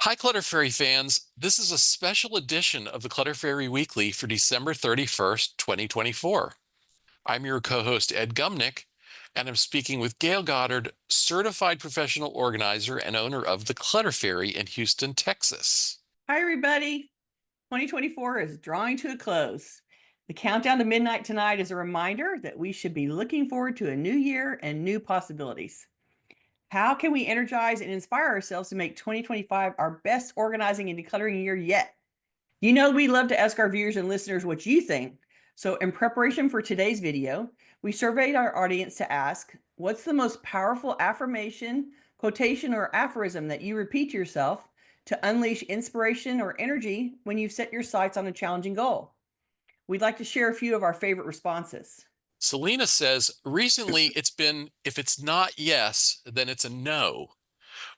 Hi, Clutter Fairy fans. This is a special edition of the Clutter Fairy Weekly for December 31st, 2024. I'm your co-host, Ed Gumnick, and I'm speaking with Gayle Goddard, certified professional organizer and owner of the Clutter Fairy in Houston, Texas. Hi, everybody. 2024 is drawing to a close. The countdown to midnight tonight is a reminder that we should be looking forward to a new year and new possibilities. How can we energize and inspire ourselves to make 2025 our best organizing and decluttering year yet? You know, we love to ask our viewers and listeners what you think. So, in preparation for today's video, we surveyed our audience to ask, what's the most powerful affirmation, quotation, or aphorism that you repeat to yourself to unleash inspiration or energy when you've set your sights on a challenging goal? We'd like to share a few of our favorite responses. Selena says, recently it's been, if it's not yes, then it's a no,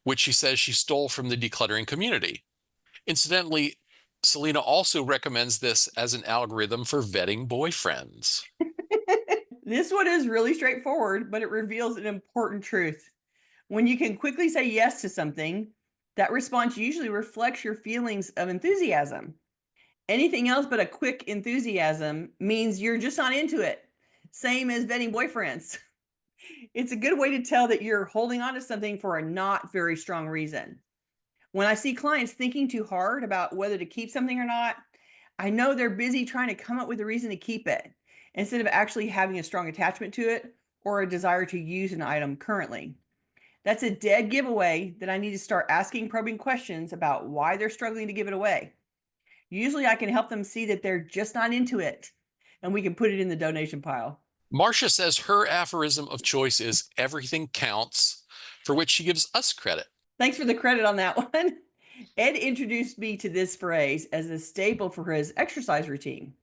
which she says she stole from the decluttering community. Incidentally, Selena also recommends this as an algorithm for vetting boyfriends. This one is really straightforward, but it reveals an important truth. When you can quickly say yes to something, that response usually reflects your feelings of enthusiasm. Anything else but a quick enthusiasm means you're just not into it. Same as vetting boyfriends. It's a good way to tell that you're holding on to something for a not very strong reason. When I see clients thinking too hard about whether to keep something or not, I know they're busy trying to come up with a reason to keep it instead of actually having a strong attachment to it or a desire to use an item currently. That's a dead giveaway that I need to start asking probing questions about why they're struggling to give it away. Usually I can help them see that they're just not into it and we can put it in the donation pile. Marcia says her aphorism of choice is everything counts, for which she gives us credit. Thanks for the credit on that one. Ed introduced me to this phrase as a staple for his exercise routine,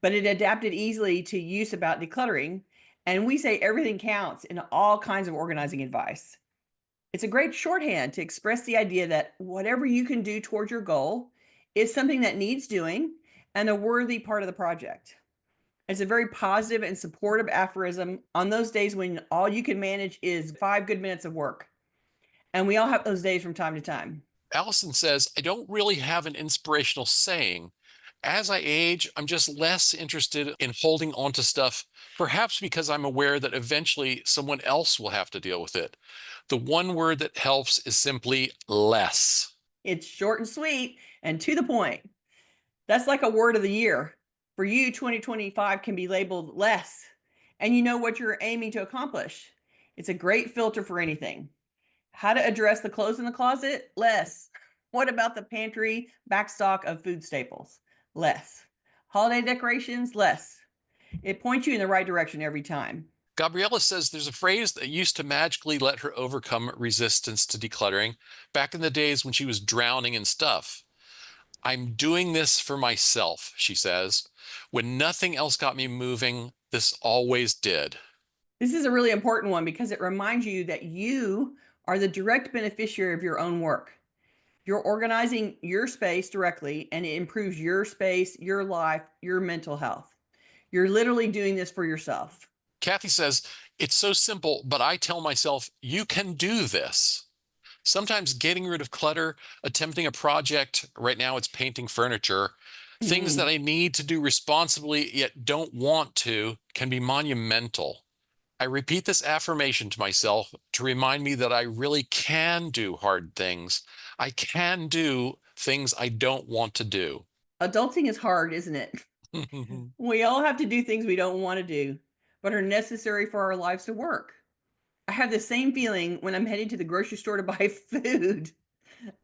but it adapted easily to use about decluttering. And we say everything counts in all kinds of organizing advice. It's a great shorthand to express the idea that whatever you can do towards your goal is something that needs doing and a worthy part of the project. It's a very positive and supportive aphorism on those days when all you can manage is 5 good minutes of work. And we all have those days from time to time. Allison says, I don't really have an inspirational saying. As I age, I'm just less interested in holding on to stuff, perhaps because I'm aware that eventually someone else will have to deal with it. The one word that helps is simply less. It's short and sweet and to the point. That's like a word of the year. For you, 2025 can be labeled less, and you know what you're aiming to accomplish. It's a great filter for anything. How to address the clothes in the closet? Less. What about the pantry backstock of food staples? Less. Holiday decorations? Less. It points you in the right direction every time. Gabriella says there's a phrase that used to magically let her overcome resistance to decluttering back in the days when she was drowning in stuff. I'm doing this for myself, she says. When nothing else got me moving, this always did. This is a really important one because it reminds you that you are the direct beneficiary of your own work. You're organizing your space directly and it improves your space, your life, your mental health. You're literally doing this for yourself. Kathy says, it's so simple, but I tell myself, you can do this. Sometimes getting rid of clutter, attempting a project, right now it's painting furniture, things that Mhm. I need to do responsibly yet don't want to, can be monumental. I repeat this affirmation to myself to remind me that I really can do hard things. I can do things I don't want to do. Adulting is hard, isn't it? We all have to do things we don't want to do, but are necessary for our lives to work. I have the same feeling when I'm heading to the grocery store to buy food.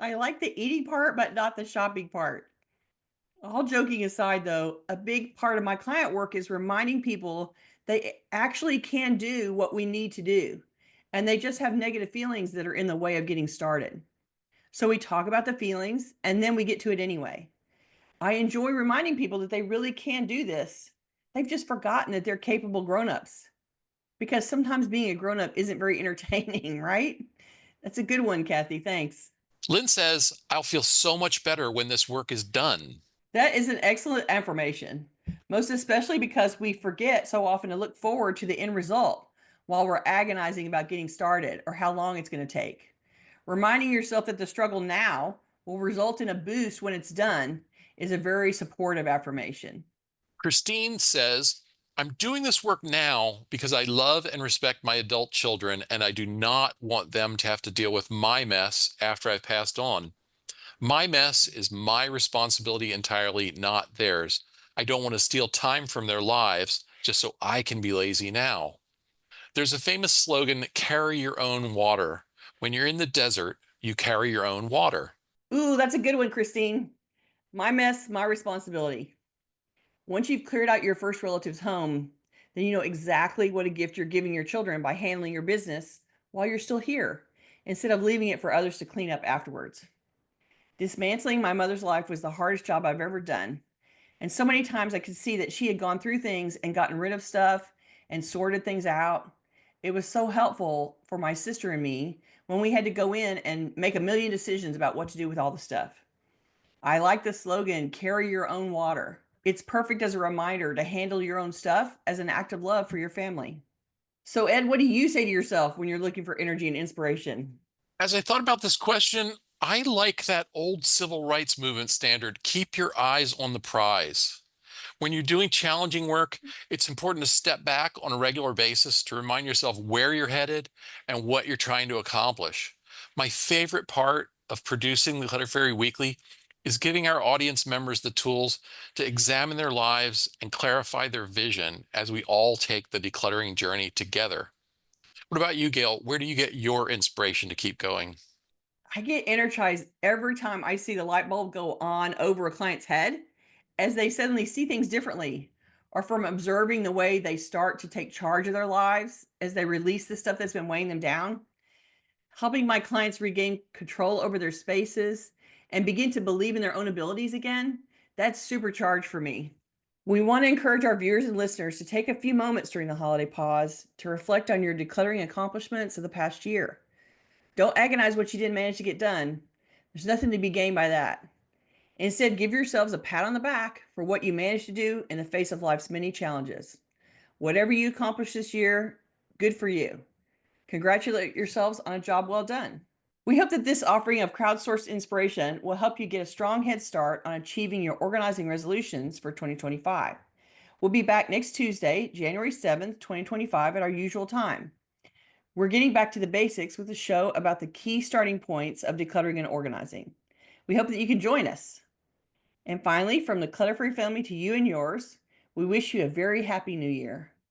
I like the eating part, but not the shopping part. All joking aside, though, a big part of my client work is reminding people they actually can do what we need to do. And they just have negative feelings that are in the way of getting started. So we talk about the feelings and then we get to it anyway. I enjoy reminding people that they really can do this. They've just forgotten that they're capable grown-ups because sometimes being a grown-up isn't very entertaining, right? That's a good one, Kathy. Thanks. Lynn says, I'll feel so much better when this work is done. That is an excellent affirmation, most especially because we forget so often to look forward to the end result while we're agonizing about getting started or how long it's going to take. Reminding yourself that the struggle now will result in a boost when it's done is a very supportive affirmation. Christine says, I'm doing this work now because I love and respect my adult children, and I do not want them to have to deal with my mess after I've passed on. My mess is my responsibility entirely, not theirs. I don't want to steal time from their lives just so I can be lazy now. There's a famous slogan, carry your own water. When you're in the desert, you carry your own water. Ooh, that's a good one, Christine. My mess, my responsibility. Once you've cleared out your first relative's home, then you know exactly what a gift you're giving your children by handling your business while you're still here, instead of leaving it for others to clean up afterwards. Dismantling my mother's life was the hardest job I've ever done. And so many times I could see that she had gone through things and gotten rid of stuff and sorted things out. It was so helpful for my sister and me when we had to go in and make a million decisions about what to do with all the stuff. I like the slogan, carry your own water. It's perfect as a reminder to handle your own stuff as an act of love for your family. So, Ed, what do you say to yourself when you're looking for energy and inspiration? As I thought about this question, I like that old civil rights movement standard, keep your eyes on the prize. When you're doing challenging work, it's important to step back on a regular basis to remind yourself where you're headed and what you're trying to accomplish. My favorite part of producing the Clutter Fairy Weekly is giving our audience members the tools to examine their lives and clarify their vision as we all take the decluttering journey together. What about you, Gail? Where do you get your inspiration to keep going? I get energized every time I see the light bulb go on over a client's head as they suddenly see things differently, or from observing the way they start to take charge of their lives as they release the stuff that's been weighing them down. Helping my clients regain control over their spaces and begin to believe in their own abilities again, that's supercharged for me. We want to encourage our viewers and listeners to take a few moments during the holiday pause to reflect on your decluttering accomplishments of the past year. Don't agonize what you didn't manage to get done. There's nothing to be gained by that. Instead, give yourselves a pat on the back for what you managed to do in the face of life's many challenges. Whatever you accomplished this year, good for you. Congratulate yourselves on a job well done. We hope that this offering of crowdsourced inspiration will help you get a strong head start on achieving your organizing resolutions for 2025. We'll be back next Tuesday, January 7th, 2025, at our usual time. We're getting back to the basics with a show about the key starting points of decluttering and organizing. We hope that you can join us. And finally, from the Clutter Free family to you and yours, we wish you a very happy new year.